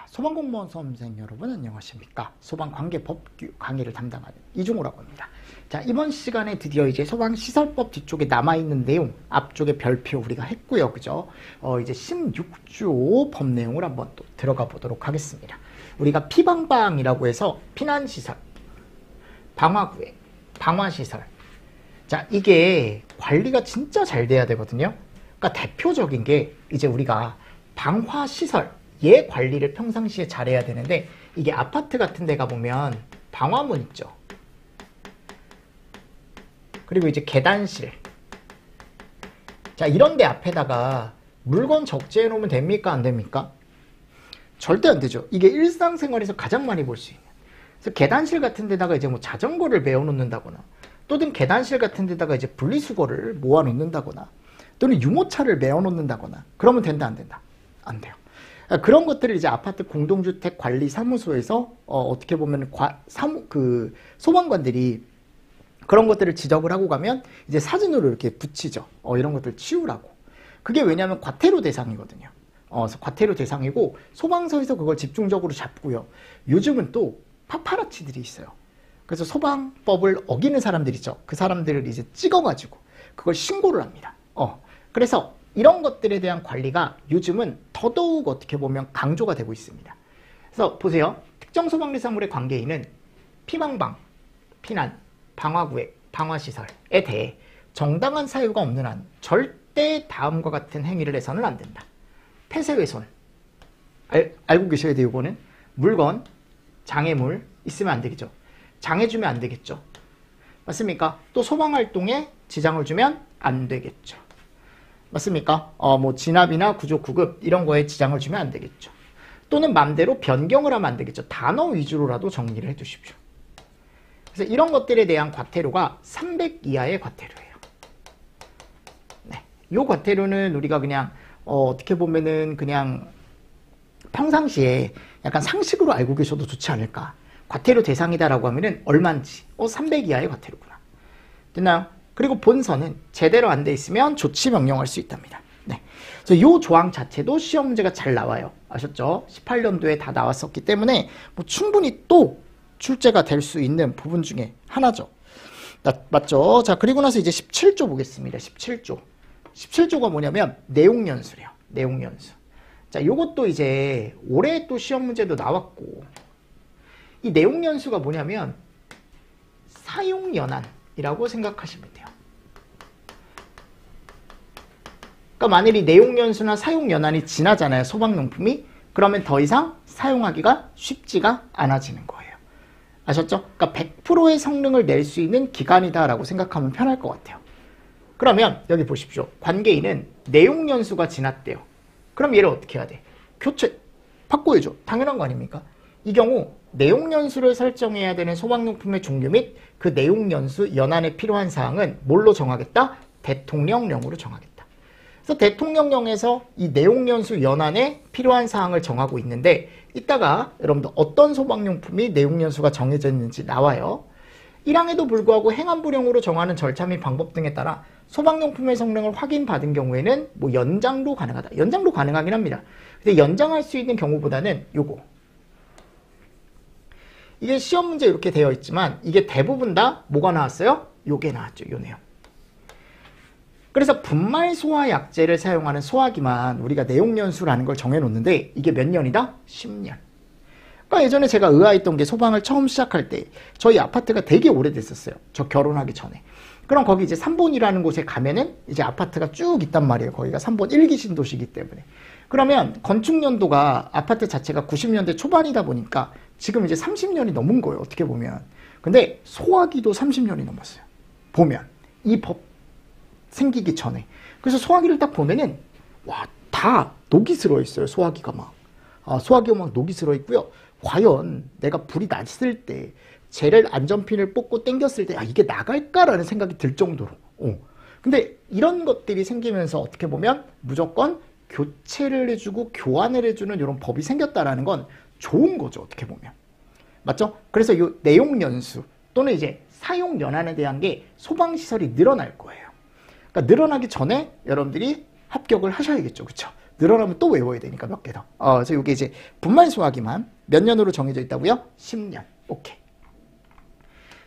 소방공무원 수험생 여러분 안녕하십니까? 소방관계법 강의를 담당하는 이중호라고 합니다. 자, 이번 시간에 드디어 이제 소방시설법 뒤쪽에 남아있는 내용, 앞쪽에 별표 우리가 했고요. 그죠? 이제 16조 법 내용을 한번 또 들어가 보도록 하겠습니다. 우리가 피방방이라고 해서 피난시설, 방화구획, 방화시설. 자, 이게 관리가 진짜 잘 돼야 되거든요. 그러니까 대표적인 게 이제 우리가 방화시설, 얘 관리를 평상시에 잘해야 되는데, 이게 아파트 같은 데 가보면 방화문 있죠. 그리고 이제 계단실. 자, 이런 데 앞에다가 물건 적재해 놓으면 됩니까? 안 됩니까? 절대 안 되죠. 이게 일상생활에서 가장 많이 볼 수 있는. 그래서 계단실 같은 데다가 이제 뭐 자전거를 메워 놓는다거나, 또는 계단실 같은 데다가 이제 분리수거를 모아 놓는다거나, 또는 유모차를 메워 놓는다거나, 그러면 된다, 안 된다? 안 돼요. 그런 것들을 이제 아파트 공동주택 관리 사무소에서 어떻게 보면 소방관들이 그런 것들을 지적을 하고 가면 이제 사진으로 이렇게 붙이죠. 이런 것들 치우라고. 그게 왜냐하면 과태료 대상이거든요. 그래서 과태료 대상이고 소방서에서 그걸 집중적으로 잡고요. 요즘은 또 파파라치들이 있어요. 그래서 소방법을 어기는 사람들 있죠. 그 사람들을 이제 찍어가지고 그걸 신고를 합니다. 그래서 이런 것들에 대한 관리가 요즘은 더더욱 어떻게 보면 강조가 되고 있습니다. 그래서 보세요. 특정 소방리사물의 관계인은 피방방, 피난, 방화구획, 방화시설에 대해 정당한 사유가 없는 한 절대 다음과 같은 행위를 해서는 안 된다. 폐쇄훼손. 알고 계셔야 돼요. 이거는 물건, 장애물 있으면 안 되겠죠. 장애 주면 안 되겠죠. 맞습니까? 또 소방활동에 지장을 주면 안 되겠죠. 맞습니까? 뭐 진압이나 구조 구급 이런 거에 지장을 주면 안 되겠죠. 또는 맘대로 변경을 하면 안 되겠죠. 단어 위주로라도 정리를 해 두십시오. 그래서 이런 것들에 대한 과태료가 300 이하의 과태료예요. 네. 이 과태료는 우리가 그냥 어떻게 보면은 그냥 평상시에 약간 상식으로 알고 계셔도 좋지 않을까. 과태료 대상이다라고 하면은 얼마인지 300 이하의 과태료구나. 됐나요? 그리고 본선은 제대로 안 돼 있으면 조치 명령할 수 있답니다. 네. 그래서 이 조항 자체도 시험 문제가 잘 나와요. 아셨죠? 18년도에 다 나왔었기 때문에 뭐 충분히 또 출제가 될 수 있는 부분 중에 하나죠. 맞죠? 자, 그리고 나서 이제 17조 보겠습니다. 17조. 17조가 뭐냐면 내용연수래요. 내용연수. 자, 요것도 이제 올해 또 시험 문제도 나왔고, 이 내용연수가 뭐냐면 사용연한이라고 생각하시면 돼요. 그러니까 만일 이 내용연수나 사용연한이 지나잖아요. 소방용품이. 그러면 더 이상 사용하기가 쉽지가 않아지는 거예요. 아셨죠? 그러니까 100%의 성능을 낼 수 있는 기간이다라고 생각하면 편할 것 같아요. 그러면 여기 보십시오. 관계인은 내용연수가 지났대요. 그럼 얘를 어떻게 해야 돼? 교체, 바꿔야죠. 당연한 거 아닙니까? 이 경우 내용연수를 설정해야 되는 소방용품의 종류 및 그 내용연수 연한에 필요한 사항은 뭘로 정하겠다? 대통령령으로 정하겠다. 그래서 대통령령에서 이 내용연수 연한에 필요한 사항을 정하고 있는데, 이따가 여러분들 어떤 소방용품이 내용연수가 정해져 있는지 나와요. 1항에도 불구하고 행안부령으로 정하는 절차 및 방법 등에 따라 소방용품의 성능을 확인받은 경우에는 뭐 연장도 가능하다. 연장도 가능하긴 합니다. 근데 연장할 수 있는 경우보다는 요거. 이게 시험 문제 이렇게 되어 있지만 이게 대부분 다 뭐가 나왔어요? 요게 나왔죠. 요 내용. 그래서 분말 소화 약제를 사용하는 소화기만 우리가 내용연수라는 걸 정해놓는데, 이게 몇 년이다? 10년. 그러니까 예전에 제가 의아했던 게, 소방을 처음 시작할 때 저희 아파트가 되게 오래됐었어요. 저 결혼하기 전에. 그럼 거기 이제 3본이라는 곳에 가면은 이제 아파트가 쭉 있단 말이에요. 거기가 3본 1기 신도시이기 때문에. 그러면 건축 연도가 아파트 자체가 90년대 초반이다 보니까 지금 이제 30년이 넘은 거예요. 어떻게 보면. 근데 소화기도 30년이 넘었어요. 보면 이 법 생기기 전에. 그래서 소화기를 딱 보면은 와, 다 녹이 슬어 있어요. 소화기가 막. 소화기가 막 녹이 슬어 있고요. 과연 내가 불이 났을 때 젤을 안전핀을 뽑고 당겼을 때 이게 나갈까라는 생각이 들 정도로. 근데 이런 것들이 생기면서 어떻게 보면 무조건 교체를 해주고 교환을 해주는 이런 법이 생겼다라는 건 좋은 거죠. 어떻게 보면. 맞죠? 그래서 이 내용연수 또는 이제 사용연한에 대한 게 소방시설이 늘어날 거예요. 그러니까 늘어나기 전에 여러분들이 합격을 하셔야겠죠. 그렇죠? 늘어나면 또 외워야 되니까 몇 개 더. 그래서 이게 이제 분말 수화기만 몇 년으로 정해져 있다고요? 10년. 오케이.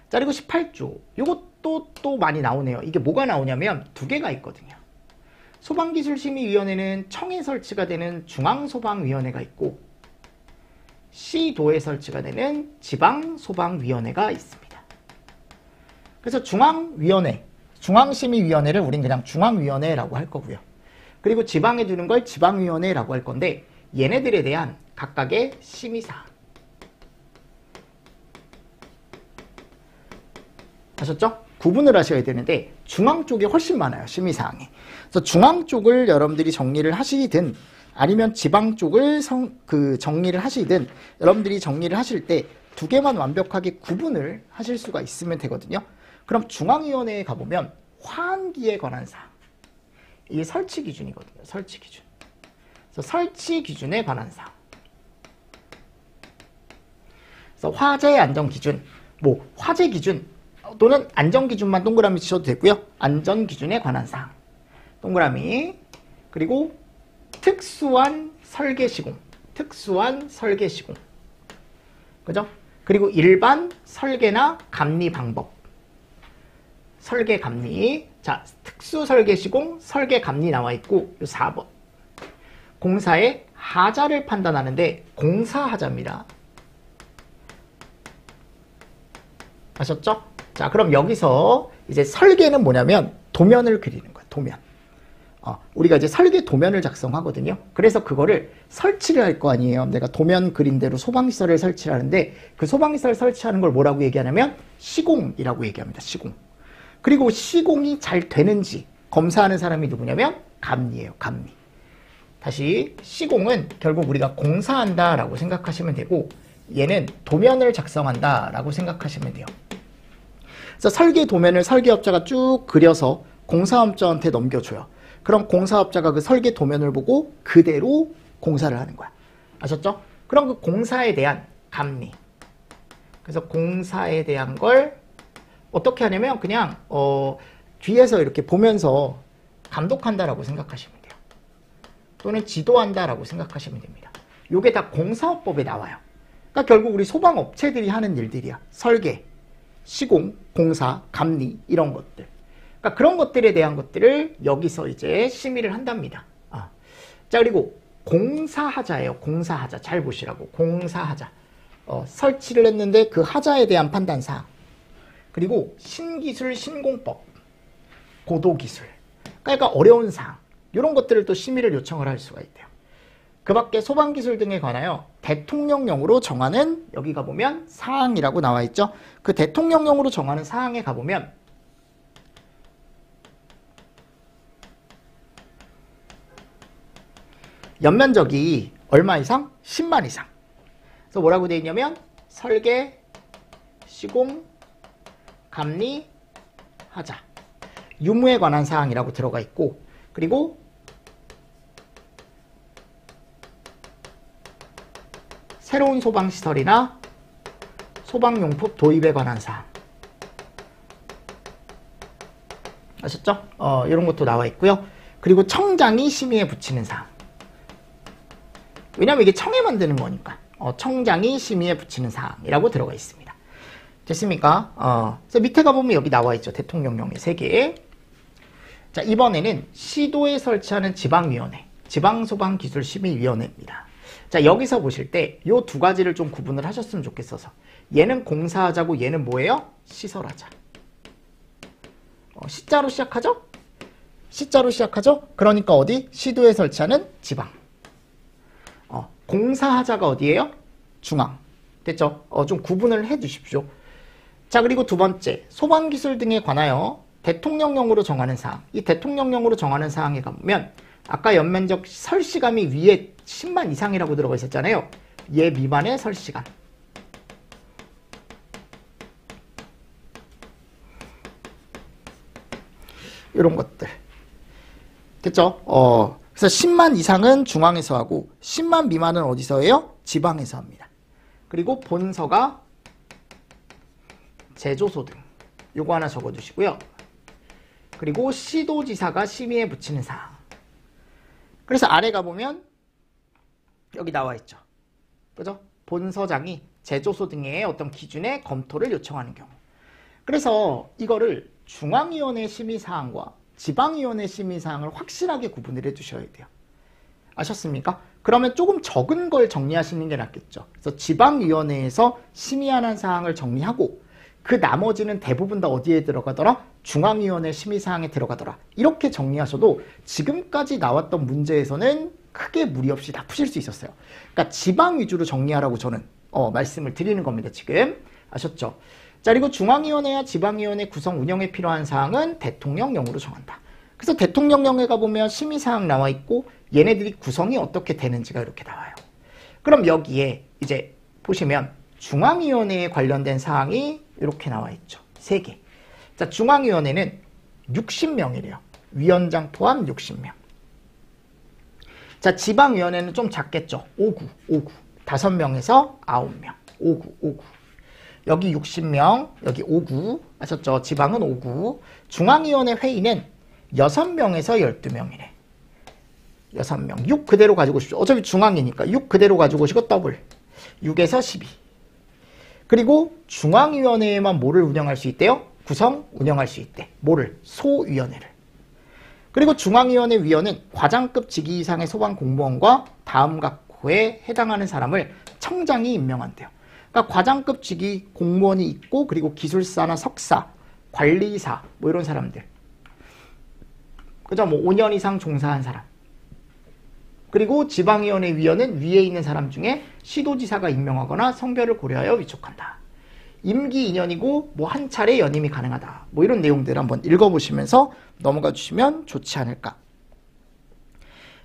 자, 그리고 18조. 요것도 또 많이 나오네요. 이게 뭐가 나오냐면 두 개가 있거든요. 소방기술심의위원회는 청에 설치가 되는 중앙소방위원회가 있고 시도에 설치가 되는 지방소방위원회가 있습니다. 그래서 중앙위원회, 중앙심의위원회를 우린 그냥 중앙위원회라고 할 거고요. 그리고 지방에 두는 걸 지방위원회라고 할 건데 얘네들에 대한 각각의 심의사항. 아셨죠? 구분을 하셔야 되는데 중앙 쪽이 훨씬 많아요. 심의사항이. 그래서 중앙 쪽을 여러분들이 정리를 하시든 아니면 지방 쪽을 정리를 하시든 여러분들이 정리를 하실 때 두 개만 완벽하게 구분을 하실 수가 있으면 되거든요. 그럼 중앙위원회에 가보면 화환기에 관한 사항. 이게 설치 기준이거든요. 설치 기준. 그래서 설치 기준에 관한 사항. 그래서 화재 안전 기준, 뭐 화재 기준 또는 안전 기준만 동그라미 치셔도 되고요. 안전 기준에 관한 사항. 동그라미. 그리고 특수한 설계 시공. 특수한 설계 시공. 그죠? 그리고 일반 설계나 감리 방법. 설계 감리. 자, 특수 설계 시공, 설계 감리 나와 있고 요 4번. 공사의 하자를 판단하는데 공사하자입니다. 아셨죠? 자, 그럼 여기서 이제 설계는 뭐냐면 도면을 그리는 거예요. 도면. 우리가 이제 설계 도면을 작성하거든요. 그래서 그거를 설치를 할 거 아니에요. 내가 도면 그린 대로 소방시설을 설치를 하는데 그 소방시설 설치하는 걸 뭐라고 얘기하냐면 시공이라고 얘기합니다. 시공. 그리고 시공이 잘 되는지 검사하는 사람이 누구냐면 감리예요. 감리. 다시 시공은 결국 우리가 공사한다라고 생각하시면 되고 얘는 도면을 작성한다라고 생각하시면 돼요. 그래서 설계 도면을 설계업자가 쭉 그려서 공사업자한테 넘겨줘요. 그럼 공사업자가 그 설계 도면을 보고 그대로 공사를 하는 거야. 아셨죠? 그럼 그 공사에 대한 감리. 그래서 공사에 대한 걸 어떻게 하냐면 그냥 뒤에서 이렇게 보면서 감독한다라고 생각하시면 돼요. 또는 지도한다라고 생각하시면 됩니다. 이게 다 공사업법에 나와요. 그러니까 결국 우리 소방업체들이 하는 일들이야. 설계, 시공, 공사, 감리 이런 것들. 그러니까 그런 것들에 대한 것들을 여기서 이제 심의를 한답니다. 자, 그리고 공사하자예요. 공사하자. 잘 보시라고. 공사하자. 설치를 했는데 그 하자에 대한 판단사항. 그리고 신기술, 신공법, 고도기술. 그러니까 어려운 사항. 이런 것들을 또 심의를 요청을 할 수가 있대요. 그 밖에 소방기술 등에 관하여 대통령령으로 정하는 여기 가보면 사항이라고 나와 있죠. 그 대통령령으로 정하는 사항에 가보면 연면적이 얼마 이상? 10만 이상. 그래서 뭐라고 되어 있냐면 설계, 시공, 감리, 하자. 유무에 관한 사항이라고 들어가 있고 그리고 새로운 소방시설이나 소방용품 도입에 관한 사항. 아셨죠? 이런 것도 나와 있고요. 그리고 청장이 심의에 붙이는 사항. 왜냐면 이게 청에 만드는 거니까 청장이 심의에 붙이는 사항이라고 들어가 있습니다. 됐습니까? 그래서 밑에 가보면 여기 나와 있죠. 대통령령의 3개. 자, 이번에는 시도에 설치하는 지방위원회, 지방소방기술심의위원회입니다. 자, 여기서 보실 때 이 두 가지를 좀 구분을 하셨으면 좋겠어서 얘는 공사하자고 얘는 뭐예요? 시설하자. 시자로 시작하죠? 시자로 시작하죠? 그러니까 어디? 시도에 설치하는 지방. 공사하자가 어디예요? 중앙. 됐죠? 좀 구분을 해 주십시오. 자, 그리고 두 번째, 소방기술 등에 관하여 대통령령으로 정하는 사항. 이 대통령령으로 정하는 사항에 가보면 아까 연면적 설시감이 위에 10만 이상이라고 들어가 있었잖아요. 얘 미만의 설시감. 이런 것들. 됐죠? 그래서 10만 이상은 중앙에서 하고 10만 미만은 어디서 해요? 지방에서 합니다. 그리고 본서가 제조소 등 요거 하나 적어두시고요. 그리고 시도지사가 심의에 붙이는 사항. 그래서 아래 가보면 여기 나와 있죠. 그죠? 본서장이 제조소 등의 어떤 기준의 검토를 요청하는 경우. 그래서 이거를 중앙위원회 심의사항과 지방위원회 심의사항을 확실하게 구분을 해주셔야 돼요. 아셨습니까? 그러면 조금 적은 걸 정리하시는 게 낫겠죠. 그래서 지방위원회에서 심의하는 사항을 정리하고 그 나머지는 대부분 다 어디에 들어가더라? 중앙위원회 심의사항에 들어가더라. 이렇게 정리하셔도 지금까지 나왔던 문제에서는 크게 무리 없이 다 푸실 수 있었어요. 그러니까 지방 위주로 정리하라고 저는 말씀을 드리는 겁니다. 지금 아셨죠? 자, 그리고 중앙위원회와 지방위원회 구성 운영에 필요한 사항은 대통령령으로 정한다. 그래서 대통령령에 가보면 심의사항 나와 있고 얘네들이 구성이 어떻게 되는지가 이렇게 나와요. 그럼 여기에 이제 보시면 중앙위원회에 관련된 사항이 이렇게 나와 있죠. 3개. 자, 중앙위원회는 60명이래요. 위원장 포함 60명. 자, 지방위원회는 좀 작겠죠. 5구. 5명에서 9명. 5구. 여기 60명, 여기 5구. 아셨죠? 지방은 5구. 중앙위원회 회의는 6명에서 12명이래. 6명. 6 그대로 가지고 오십시오. 어차피 중앙이니까 6 그대로 가지고 오시고 더블. 6에서 12. 그리고 중앙위원회에만 뭐를 운영할 수 있대요? 구성 운영할 수 있대. 뭐를? 소위원회를. 그리고 중앙위원회 위원은 과장급 직위 이상의 소방 공무원과 다음 각호에 해당하는 사람을 청장이 임명한대요. 그러니까 과장급 직위 공무원이 있고 그리고 기술사나 석사, 관리사 뭐 이런 사람들. 그죠? 뭐 5년 이상 종사한 사람. 그리고 지방위원회 위원은 위에 있는 사람 중에 시도지사가 임명하거나 성별을 고려하여 위촉한다. 임기 2년이고 뭐 한 차례 연임이 가능하다. 뭐 이런 내용들 한번 읽어보시면서 넘어가 주시면 좋지 않을까.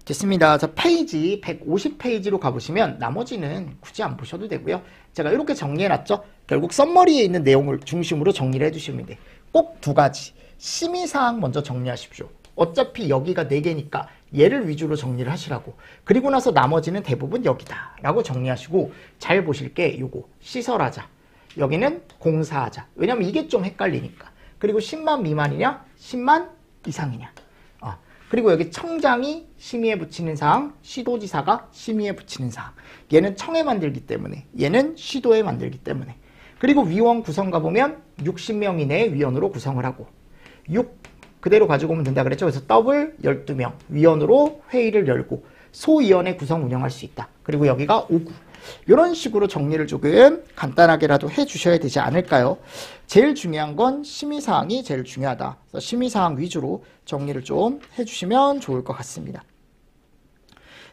됐습니다. 자, 페이지 150페이지로 가보시면 나머지는 굳이 안 보셔도 되고요. 제가 이렇게 정리해놨죠. 결국 썸머리에 있는 내용을 중심으로 정리를 해주시면 돼. 꼭 2가지. 심의사항 먼저 정리하십시오. 어차피 여기가 4개니까 얘를 위주로 정리를 하시라고. 그리고 나서 나머지는 대부분 여기다 라고 정리하시고 잘 보실 게 요거 시설하자. 여기는 공사하자. 왜냐면 이게 좀 헷갈리니까. 그리고 10만 미만이냐 10만 이상이냐. 그리고 여기 청장이 심의에 붙이는 사항, 시도지사가 심의에 붙이는 사항. 얘는 청에 만들기 때문에, 얘는 시도에 만들기 때문에. 그리고 위원 구성 가보면 60명 이내의 위원으로 구성을 하고 6 그대로 가지고 오면 된다 그랬죠. 그래서 더블 12명 위원으로 회의를 열고 소위원회 구성 운영할 수 있다. 그리고 여기가 5구. 이런 식으로 정리를 조금 간단하게라도 해주셔야 되지 않을까요? 제일 중요한 건 심의사항이 제일 중요하다. 그래서 심의사항 위주로 정리를 좀 해주시면 좋을 것 같습니다.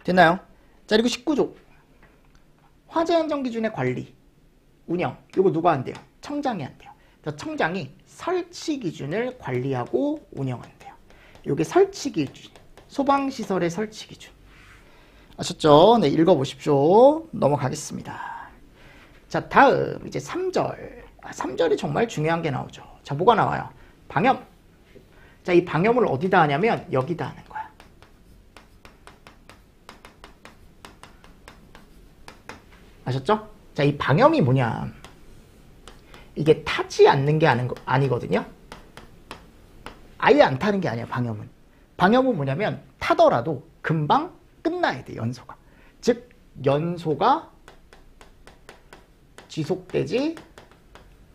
됐나요? 자, 그리고 19조. 화재안전기준의 관리, 운영. 이거 누가 한대요? 청장이 한대요. 그래서 청장이 설치 기준을 관리하고 운영한대요. 이게 설치 기준. 소방시설의 설치 기준. 아셨죠? 네, 읽어보십시오. 넘어가겠습니다. 자, 다음 이제 3절. 3절이 정말 중요한 게 나오죠. 자, 뭐가 나와요? 방염. 자, 이 방염을 어디다 하냐면 여기다 하는 거야. 아셨죠? 자, 이 방염이 뭐냐? 이게 타지 않는 게 아니거든요. 아예 안 타는 게 아니야, 방염은. 방염은 뭐냐면 타더라도 금방 끝나야 돼, 연소가. 즉 연소가 지속되지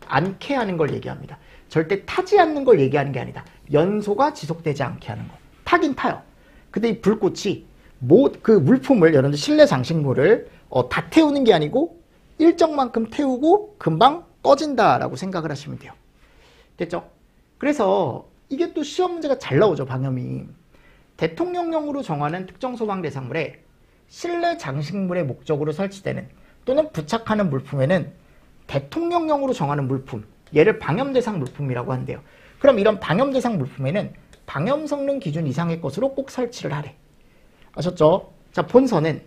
않게 하는 걸 얘기합니다. 절대 타지 않는 걸 얘기하는 게 아니다. 연소가 지속되지 않게 하는 거. 타긴 타요. 근데 이 불꽃이 그 물품을, 여러분들 실내 장식물을 다 태우는 게 아니고 일정만큼 태우고 금방 꺼진다라고 생각을 하시면 돼요. 됐죠? 그래서 이게 또 시험 문제가 잘 나오죠, 방염이. 대통령령으로 정하는 특정 소방 대상물에 실내 장식물의 목적으로 설치되는 또는 부착하는 물품에는 대통령령으로 정하는 물품, 얘를 방염 대상 물품이라고 한대요. 그럼 이런 방염 대상 물품에는 방염 성능 기준 이상의 것으로 꼭 설치를 하래. 아셨죠? 자, 본서는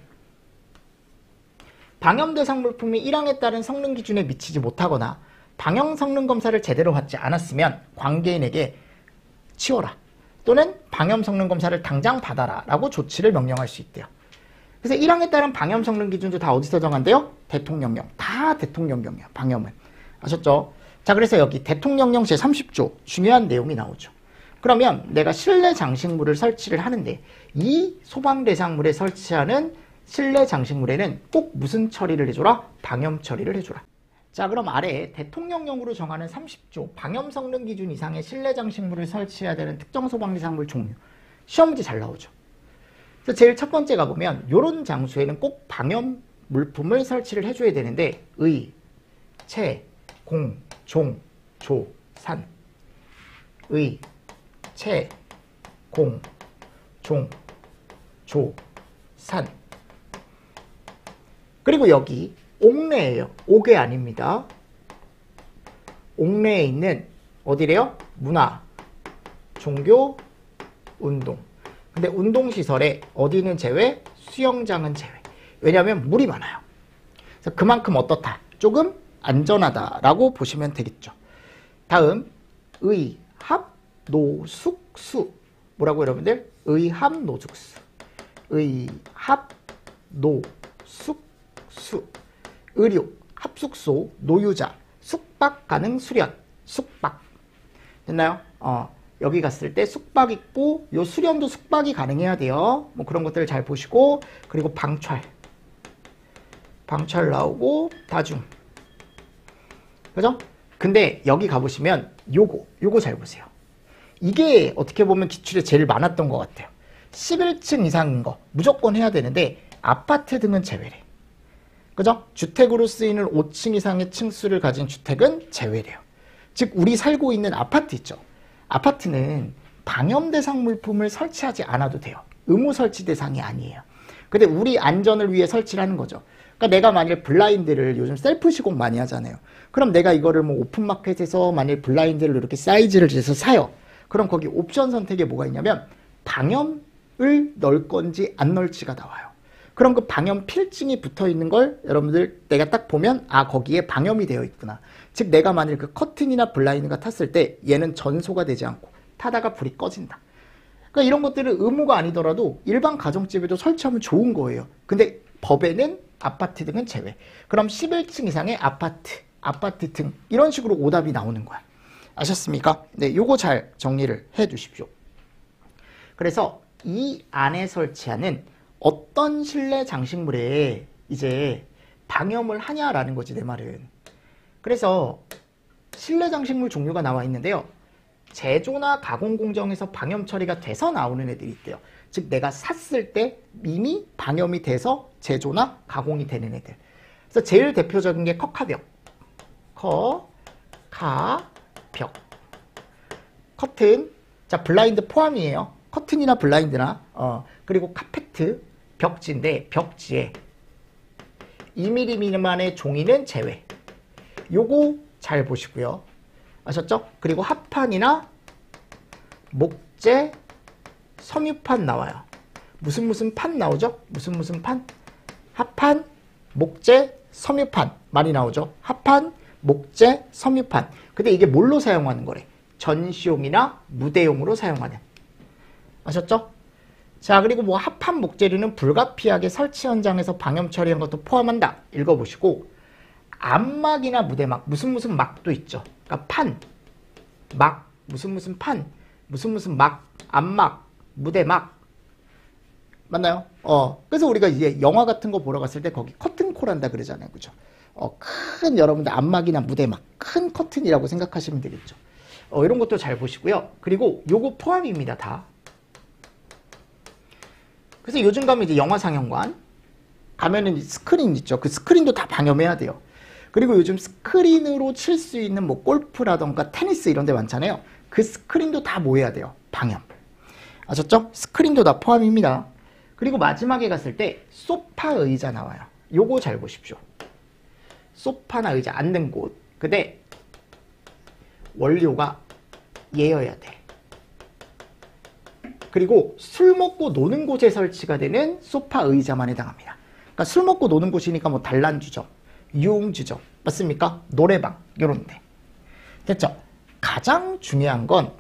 방염 대상 물품이 1항에 따른 성능 기준에 미치지 못하거나 방염 성능 검사를 제대로 받지 않았으면 관계인에게 치워라. 또는 방염 성능 검사를 당장 받아라 라고 조치를 명령할 수 있대요. 그래서 1항에 따른 방염 성능 기준도 다 어디서 정한대요? 대통령령. 다 대통령령이야, 방염은. 아셨죠? 자, 그래서 여기 대통령령 제30조 중요한 내용이 나오죠. 그러면 내가 실내 장식물을 설치를 하는데 이 소방 대상물에 설치하는 실내 장식물에는 꼭 무슨 처리를 해줘라? 방염 처리를 해줘라. 자, 그럼 아래 대통령령으로 정하는 30조 방염 성능 기준 이상의 실내 장식물을 설치해야 되는 특정 소방 대상물 종류. 시험 문제 잘 나오죠. 그래서 제일 첫 번째 가보면 이런 장소에는 꼭 방염 물품을 설치를 해줘야 되는데 의, 채, 공, 종, 조, 산. 의, 채, 공, 종, 조, 산. 그리고 여기 옥내예요. 옥외 아닙니다. 옥내에 있는 어디래요? 문화, 종교, 운동. 근데 운동시설에 어디는 제외? 수영장은 제외. 왜냐하면 물이 많아요. 그래서 그만큼 어떻다? 조금 안전하다라고 보시면 되겠죠. 다음 의, 합, 노, 숙, 수. 뭐라고 여러분들? 의, 합, 노, 숙, 수. 의, 합, 노, 숙, 수. 의료, 합숙소, 노유자, 숙박 가능 수련, 숙박. 됐나요? 여기 갔을 때 숙박 있고 요 수련도 숙박이 가능해야 돼요. 뭐 그런 것들을 잘 보시고, 그리고 방찰 나오고 다중. 그죠? 근데 여기 가보시면 요거 잘 보세요. 이게 어떻게 보면 기출에 제일 많았던 것 같아요. 11층 이상인 거 무조건 해야 되는데 아파트 등은 제외래. 그죠? 주택으로 쓰이는 5층 이상의 층수를 가진 주택은 제외래요. 즉 우리 살고 있는 아파트 있죠. 아파트는 방염 대상 물품을 설치하지 않아도 돼요. 의무 설치 대상이 아니에요. 근데 우리 안전을 위해 설치를 하는 거죠. 그러니까 내가 만일 블라인드를 요즘 셀프 시공 많이 하잖아요. 그럼 내가 이거를 뭐 오픈마켓에서 만일 블라인드를 이렇게 사이즈를 재서 사요. 그럼 거기 옵션 선택에 뭐가 있냐면 방염을 넣을 건지 안 넣을지가 나와요. 그럼 그 방염 필증이 붙어 있는 걸 여러분들 내가 딱 보면 아 거기에 방염이 되어 있구나. 즉 내가 만일 그 커튼이나 블라인드가 탔을 때 얘는 전소가 되지 않고 타다가 불이 꺼진다. 그러니까 이런 것들은 의무가 아니더라도 일반 가정집에도 설치하면 좋은 거예요. 근데 법에는 아파트 등은 제외. 그럼 11층 이상의 아파트 등 이런 식으로 오답이 나오는 거야. 아셨습니까? 네, 요거 잘 정리를 해 두십시오. 그래서 이 안에 설치하는 어떤 실내 장식물에 이제 방염을 하냐라는 거지 내 말은. 그래서 실내 장식물 종류가 나와 있는데요. 제조나 가공 공정에서 방염 처리가 돼서 나오는 애들이 있대요. 즉 내가 샀을 때 이미 방염이 돼서 제조나 가공이 되는 애들. 그래서 제일 대표적인 게 컵카벽. 컵카벽. 커튼. 자, 블라인드 포함이에요. 커튼이나 블라인드나 그리고 카페트. 벽지인데 벽지에 2mm 미만의 종이는 제외. 요거 잘 보시고요. 아셨죠? 그리고 합판이나 목재, 섬유판 나와요. 무슨 판 나오죠? 무슨 판? 합판, 목재, 섬유판 많이 나오죠? 합판, 목재, 섬유판. 근데 이게 뭘로 사용하는 거래? 전시용이나 무대용으로 사용하는. 아셨죠? 자, 그리고 뭐 합판 목재류는 불가피하게 설치 현장에서 방염 처리한 것도 포함한다. 읽어보시고 암막이나 무대막, 무슨 막도 있죠. 그러니까 판, 막, 무슨 판, 무슨 막, 암막, 무대막. 맞나요? 그래서 우리가 이제 영화 같은 거 보러 갔을 때 거기 커튼콜 한다 그러잖아요. 그죠? 큰 여러분들 암막이나 무대막, 큰 커튼이라고 생각하시면 되겠죠. 이런 것도 잘 보시고요. 그리고 요거 포함입니다. 다. 그래서 요즘 가면 이제 영화 상영관 가면은 스크린 있죠. 그 스크린도 다 방염해야 돼요. 그리고 요즘 스크린으로 칠 수 있는 뭐 골프라던가 테니스 이런 데 많잖아요. 그 스크린도 다 뭐 해야 돼요? 방염. 아셨죠? 스크린도 다 포함입니다. 그리고 마지막에 갔을 때 소파 의자 나와요. 요거 잘 보십시오. 소파나 의자 앉는 곳. 근데 원료가 얘여야 돼. 그리고 술 먹고 노는 곳에 설치가 되는 소파 의자만 해당합니다. 그러니까 술 먹고 노는 곳이니까 뭐 단란주점, 유흥주점, 맞습니까? 노래방, 요런 데. 됐죠? 가장 중요한 건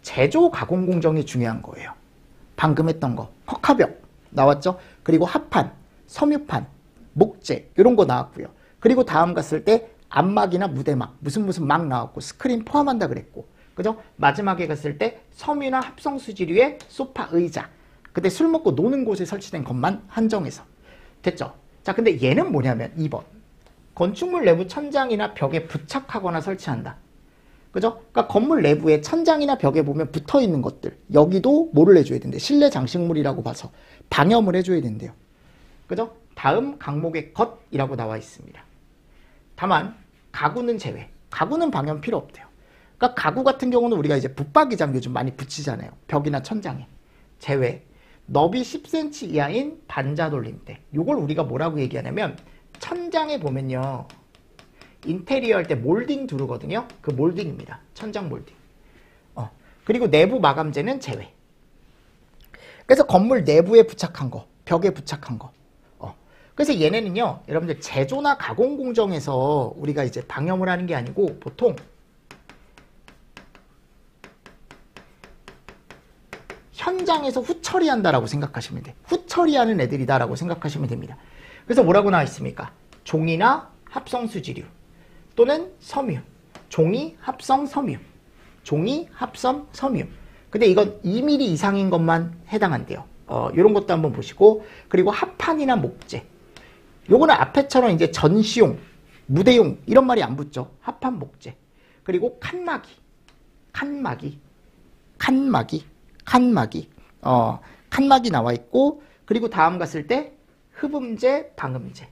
제조 가공 공정이 중요한 거예요. 방금 했던 거. 컵카벽 나왔죠? 그리고 합판, 섬유판, 목재 이런 거 나왔고요. 그리고 다음 갔을 때 암막이나 무대막, 무슨 막 나왔고 스크린 포함한다 그랬고 그죠? 마지막에 갔을 때 섬유나 합성수지류의 소파, 의자. 근데 술 먹고 노는 곳에 설치된 것만 한정해서. 됐죠? 자, 근데 얘는 뭐냐면 2번. 건축물 내부 천장이나 벽에 부착하거나 설치한다. 그죠? 그러니까 건물 내부에 천장이나 벽에 보면 붙어 있는 것들. 여기도 뭐를 해줘야 된대? 실내 장식물이라고 봐서 방염을 해줘야 된대요. 그죠? 다음 강목의 것이라고 나와 있습니다. 다만 가구는 제외. 가구는 방염 필요 없대요. 그러니까 가구 같은 경우는 우리가 이제 붙박이장 요즘 많이 붙이잖아요. 벽이나 천장에. 제외. 너비 10cm 이하인 반자 돌림대. 요걸 우리가 뭐라고 얘기하냐면 천장에 보면요. 인테리어 할 때 몰딩 두르거든요. 그 몰딩입니다. 천장 몰딩. 그리고 내부 마감재는 제외. 그래서 건물 내부에 부착한 거, 벽에 부착한 거. 그래서 얘네는요, 여러분들 제조나 가공 공정에서 우리가 이제 방염을 하는 게 아니고 보통 현장에서 후처리한다라고 생각하시면 돼. 후처리하는 애들이다라고 생각하시면 됩니다. 그래서 뭐라고 나와 있습니까? 종이나 합성수지류 또는 섬유. 종이, 합성, 섬유. 종이, 합성, 섬유. 근데 이건 2mm 이상인 것만 해당한대요. 이런 것도 한번 보시고, 그리고 합판이나 목재. 요거는 앞에처럼 이제 전시용, 무대용 이런 말이 안 붙죠. 합판, 목재. 그리고 칸막이. 칸막이 나와 있고, 그리고 다음 갔을 때 흡음재, 방음재.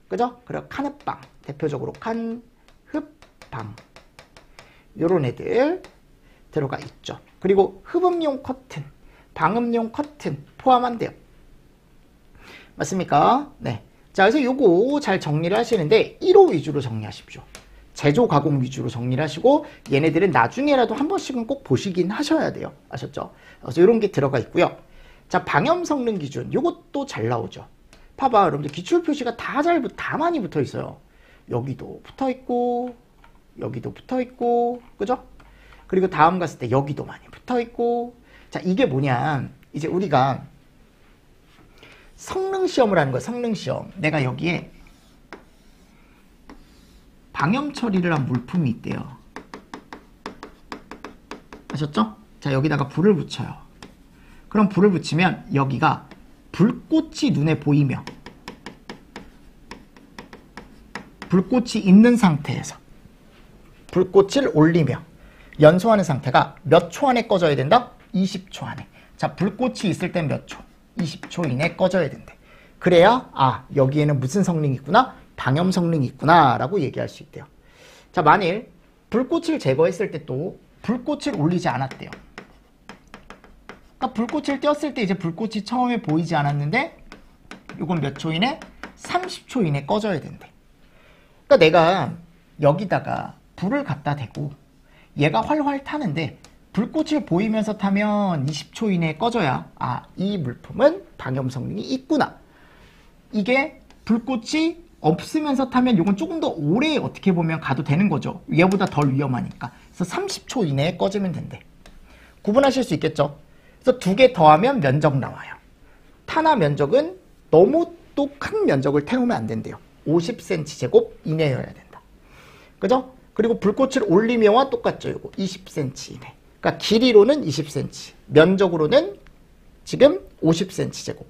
그죠? 그리고 칸흡방. 대표적으로 칸, 흡, 방. 요런 애들 들어가 있죠. 그리고 흡음용 커튼, 방음용 커튼 포함한대요. 맞습니까? 네. 자, 그래서 요거 잘 정리를 하시는데 1호 위주로 정리하십시오. 제조 가공 위주로 정리를 하시고 얘네들은 나중에라도 한 번씩은 꼭 보시긴 하셔야 돼요. 아셨죠? 그래서 이런 게 들어가 있고요. 자, 방염 성능 기준. 요것도 잘 나오죠. 봐봐, 여러분들 기출 표시가 다 많이 붙어 있어요. 여기도 붙어 있고, 여기도 붙어 있고, 그죠? 그리고 다음 갔을 때 여기도 많이 붙어 있고. 자, 이게 뭐냐? 이제 우리가 성능 시험을 하는 거야. 성능 시험. 내가 여기에 방염 처리를 한 물품이 있대요. 아셨죠? 자, 여기다가 불을 붙여요. 그럼 불을 붙이면 여기가 불꽃이 눈에 보이며 불꽃이 있는 상태에서 불꽃을 올리며 연소하는 상태가 몇 초 안에 꺼져야 된다? 20초 안에. 자, 불꽃이 있을 땐 몇 초? 20초 이내에 꺼져야 된대. 그래야 여기에는 무슨 성능이 있구나? 방염 성능이 있구나 라고 얘기할 수 있대요. 자, 만일 불꽃을 제거했을 때 또 불꽃을 올리지 않았대요. 그러니까 불꽃을 띄웠을 때 이제 불꽃이 처음에 보이지 않았는데 이건 몇 초 이내? 30초 이내 꺼져야 된대. 그러니까 내가 여기다가 불을 갖다 대고 얘가 활활 타는데 불꽃을 보이면서 타면 20초 이내에 꺼져야 이 물품은 방염 성능이 있구나. 이게 불꽃이 없으면서 타면 이건 조금 더 오래 어떻게 보면 가도 되는 거죠. 얘보다 덜 위험하니까. 그래서 30초 이내에 꺼지면 된대. 구분하실 수 있겠죠? 그래서 2개 더하면 면적 나와요. 탄화 면적은 너무 또 큰 면적을 태우면 안 된대요. 50cm 제곱 이내여야 된다. 그죠? 그리고 불꽃을 올리며와 똑같죠. 이거 20cm 이내. 그러니까 길이로는 20cm, 면적으로는 지금 50cm 제곱.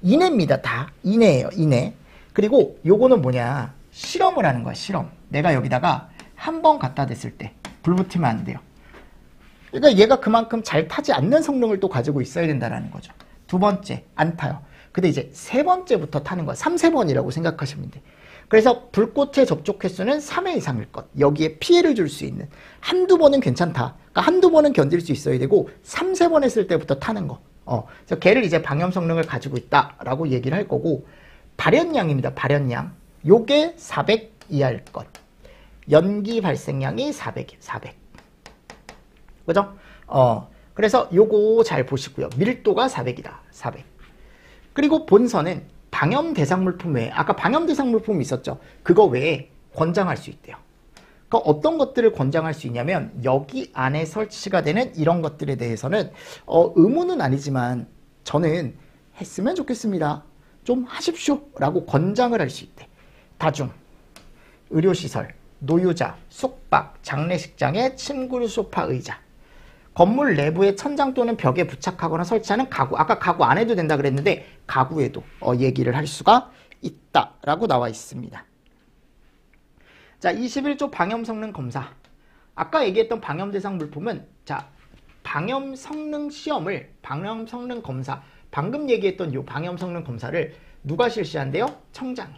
이내입니다. 다 이내예요. 이내. 그리고 요거는 뭐냐? 실험을 하는 거야. 실험. 내가 여기다가 한 번 갖다 댔을 때 불 붙이면 안 돼요. 그러니까 얘가 그만큼 잘 타지 않는 성능을 또 가지고 있어야 된다는 거죠. 2번째 안 타요. 근데 이제 3번째부터 타는 거야. 3, 4번이라고 생각하시면 돼. 그래서 불꽃의 접촉 횟수는 3회 이상일 것. 여기에 피해를 줄 수 있는. 한두 번은 괜찮다. 그러니까 한두 번은 견딜 수 있어야 되고 3, 4번 했을 때부터 타는 거. 그래서 걔를 이제 방염 성능을 가지고 있다라고 얘기를 할 거고, 발연량입니다. 발연량. 요게 400 이하일 것. 연기 발생량이 400. 그죠? 그래서 요거 잘 보시고요. 밀도가 400이다. 400. 그리고 본선은 방염 대상 물품 외에, 아까 방염 대상 물품이 있었죠. 그거 외에 권장할 수 있대요. 그러니까 어떤 것들을 권장할 수 있냐면 여기 안에 설치가 되는 이런 것들에 대해서는 의무는 아니지만 저는 했으면 좋겠습니다. 좀 하십시오 라고 권장을 할 수 있대. 다중, 의료시설, 노유자, 숙박, 장례식장의 침구, 소파, 의자. 건물 내부의 천장 또는 벽에 부착하거나 설치하는 가구. 아까 가구 안 해도 된다 그랬는데 가구에도 얘기를 할 수가 있다라고 나와 있습니다. 자, 21조 방염 성능 검사. 아까 얘기했던 방염 대상 물품은 자, 방염 성능 시험을 방염 성능 검사. 방금 얘기했던 요 방염 성능 검사를 누가 실시한대요? 청장이.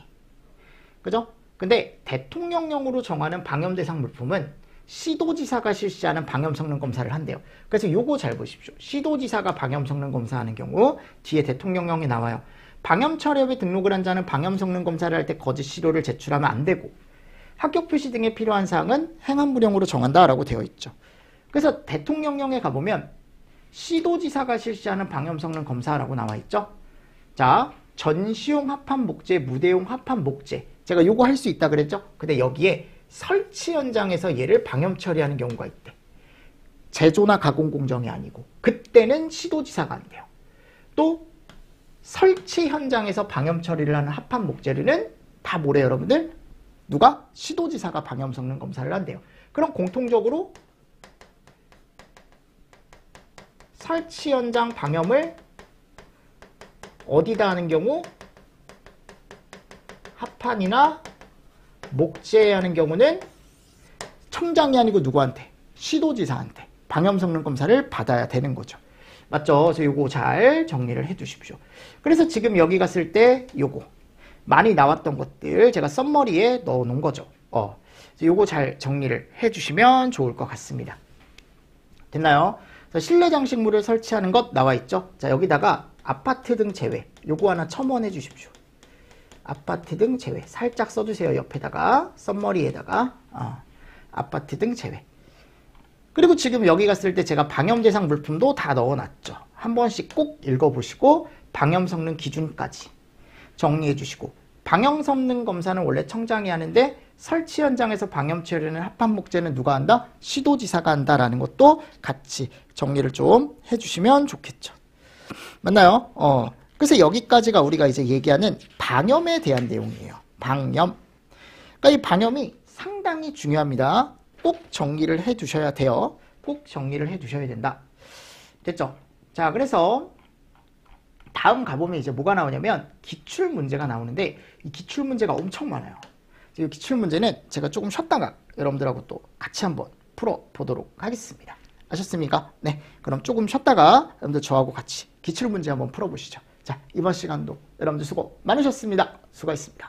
그죠? 근데 대통령령으로 정하는 방염 대상 물품은 시도지사가 실시하는 방염 성능 검사를 한대요. 그래서 요거 잘 보십시오. 시도지사가 방염 성능 검사하는 경우 뒤에 대통령령이 나와요. 방염처리업에 등록을 한 자는 방염 성능 검사를 할 때 거짓 시료를 제출하면 안 되고 합격 표시 등에 필요한 사항은 행안부령으로 정한다라고 되어 있죠. 그래서 대통령령에 가보면 시도지사가 실시하는 방염 성능 검사라고 나와 있죠. 자, 전시용 합판 목재, 무대용 합판 목재. 제가 요거 할 수 있다 그랬죠? 근데 여기에 설치 현장에서 얘를 방염 처리하는 경우가 있대. 제조나 가공 공정이 아니고 그때는 시도지사가 안 돼요. 또 설치 현장에서 방염 처리를 하는 합판 목재류는 다 뭐래 여러분들? 누가? 시도지사가 방염 성능 검사를 한대요. 그럼 공통적으로 설치 현장 방염을 어디다 하는 경우? 합판이나 목재에 하는 경우는 청장이 아니고 누구한테? 시도지사한테 방염 성능 검사를 받아야 되는 거죠. 맞죠? 그래서 요거 잘 정리를 해 두십시오. 그래서 지금 여기 갔을 때 요거 많이 나왔던 것들 제가 썸머리에 넣어 놓은 거죠. 요거 잘 정리를 해 주시면 좋을 것 같습니다. 됐나요? 실내 장식물을 설치하는 것 나와 있죠? 자, 여기다가 아파트 등 제외. 요거 하나 첨언해 주십시오. 아파트 등 제외. 살짝 써주세요. 옆에다가, 썸머리에다가, 아파트 등 제외. 그리고 지금 여기 갔을 때 제가 방염 대상 물품도 다 넣어놨죠. 한 번씩 꼭 읽어보시고, 방염 성능 기준까지 정리해 주시고, 방염 성능 검사는 원래 청장이 하는데, 설치 현장에서 방염 처리는 합판 목재는 누가 한다? 시도지사가 한다라는 것도 같이 정리를 좀 해주시면 좋겠죠. 맞나요? 그래서 여기까지가 우리가 이제 얘기하는 방염에 대한 내용이에요. 방염. 그러니까 이 방염이 상당히 중요합니다. 꼭 정리를 해 두셔야 돼요. 꼭 정리를 해 두셔야 된다. 됐죠? 자, 그래서 다음 가보면 이제 뭐가 나오냐면 기출 문제가 나오는데 이 기출 문제가 엄청 많아요. 이 기출 문제는 제가 조금 쉬었다가 여러분들하고 또 같이 한번 풀어보도록 하겠습니다. 아셨습니까? 네, 그럼 조금 쉬었다가 여러분들 저하고 같이 기출 문제 한번 풀어보시죠. 자, 이번 시간도 여러분들 수고 많으셨습니다. 수고하셨습니다.